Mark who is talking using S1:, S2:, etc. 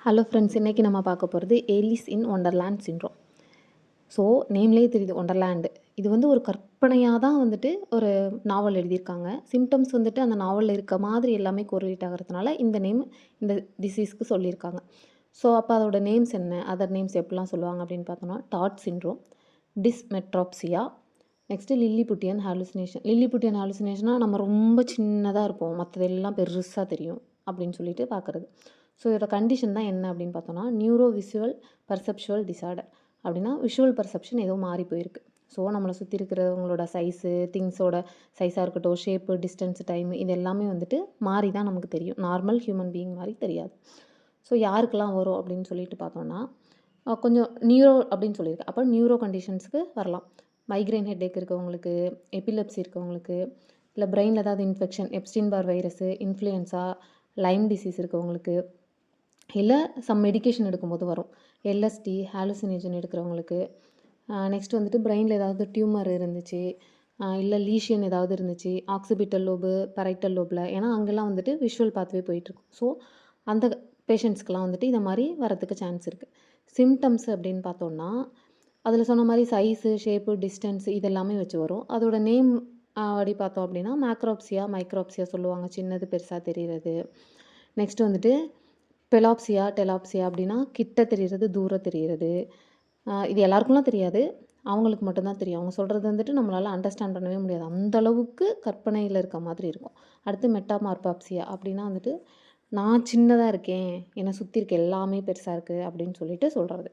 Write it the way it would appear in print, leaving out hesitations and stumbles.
S1: Hello friends, இன்றைக்கி நம்ம பார்க்க போகிறது ஏலிஸ் இன் ஒண்டர்லேண்ட் சிண்ட்ரோம். ஸோ நேம்லேயே தெரியுது ஒண்டர்லேண்டு. இது வந்து ஒரு கற்பனையாக தான் வந்துட்டு ஒரு நாவல் எழுதியிருக்காங்க. சிம்டம்ஸ் வந்துட்டு அந்த நாவலில் இருக்க மாதிரி எல்லாமே கோரிலேட் ஆகிறதுனால இந்த நேம் இந்த டிசீஸ்க்கு சொல்லியிருக்காங்க. ஸோ அப்போ அதோட நேம்ஸ் என்ன, அதர் நேம்ஸ் எப்படிலாம் சொல்லுவாங்க அப்படின்னு பார்த்தோம்னா டாட் சிண்ட்ரோம், டிஸ்மெட்ராப்சியா, நெக்ஸ்ட்டு லில்லிபுட்டியன் ஹாலுசினேஷன். லில்லிபுட்டியன் ஹாலுசினேஷனாக நம்ம ரொம்ப சின்னதாக இருப்போம், மற்றதெல்லாம் பெருசாக தெரியும் அப்படின்னு சொல்லிட்டு பார்க்குறது. ஸோ இதோட கண்டிஷன் தான் என்ன அப்படின்னு பார்த்தோம்னா நியூரோ விஷுவல் பர்செப்ஷுவல் டிசார்டர். அப்படின்னா விஷுவல் பர்செப்ஷன் ஏதோ மாறி போயிருக்கு. ஸோ நம்மளை சுற்றி இருக்கிறவங்களோட சைஸு, திங்ஸோட சைஸாக இருக்கட்டும், ஷேப்பு, டிஸ்டன்ஸ், டைமு, இது எல்லாமே வந்துட்டு மாறி தான் நமக்கு தெரியும். நார்மல் ஹியூமன் பீயிங் மாதிரி தெரியாது. ஸோ யாருக்கெல்லாம் வரும் அப்படின்னு சொல்லிட்டு பார்த்தோம்னா கொஞ்சம் நியூரோ அப்படின்னு சொல்லியிருக்கு. அப்போ நியூரோ கண்டிஷன்ஸுக்கு வரலாம். மைக்ரைன் ஹெட்டேக் இருக்கவங்களுக்கு, எபிலெப்சி இருக்கவங்களுக்கு, இல்லை பிரெயினில் ஏதாவது இன்ஃபெக்ஷன், எப்ஸ்டீன் பார் வைரஸு, இன்ஃப்ளூயன்ஸா, லைம் டிசீஸ் இருக்கவங்களுக்கு, இல்லை சம் மெடிக்கேஷன் எடுக்கும்போது வரும். எல்எஸ்டி, ஹாலுசினேஷன் எடுக்கிறவங்களுக்கு, நெக்ஸ்ட் வந்துட்டு பிரெயினில் ஏதாவது டியூமர் இருந்துச்சு, இல்லை லீஷியன் ஏதாவது இருந்துச்சு, ஆக்சிபிட்டல் லோபு, பரைட்டல் லோபில், ஏன்னா அங்கெல்லாம் வந்துட்டு விஷுவல் பாத்வே போயிட்டுருக்கும். ஸோ அந்த பேஷண்ட்ஸ்க்கெலாம் வந்துட்டு இந்த மாதிரி வரத்துக்கு சான்ஸ் இருக்குது. சிம்டம்ஸ் அப்படின்னு பார்த்தோன்னா அதில் சொன்ன மாதிரி சைஸு, ஷேப்பு, டிஸ்டன்ஸு இதெல்லாமே வச்சு வரும். அதோட நேம் அப்படி பார்த்தோம் அப்படின்னா மேக்ரோப்சியா, மைக்ரோப்சியா சொல்லுவாங்க. சின்னது பெருசாக தெரிகிறது. நெக்ஸ்ட் வந்துட்டு பெலாப்சியா, டெலாப்சியா அப்படின்னா கிட்ட தெரிகிறது, தூரம் தெரிகிறது. இது எல்லாருக்கும்லாம் தெரியாது, அவங்களுக்கு மட்டும்தான் தெரியும். அவங்க சொல்கிறது வந்துட்டு நம்மளால் அண்டர்ஸ்டாண்ட் பண்ணவே முடியாது. அந்தளவுக்கு கற்பனையில் இருக்க மாதிரி இருக்கும். அடுத்து மெட்டாமார்பாப்சியா அப்படின்னா வந்துட்டு நான் சின்னதாக இருக்கேன், என்னை சுற்றி இருக்க எல்லாமே பெருசாக இருக்குது அப்படின்னு சொல்லிட்டு சொல்கிறது.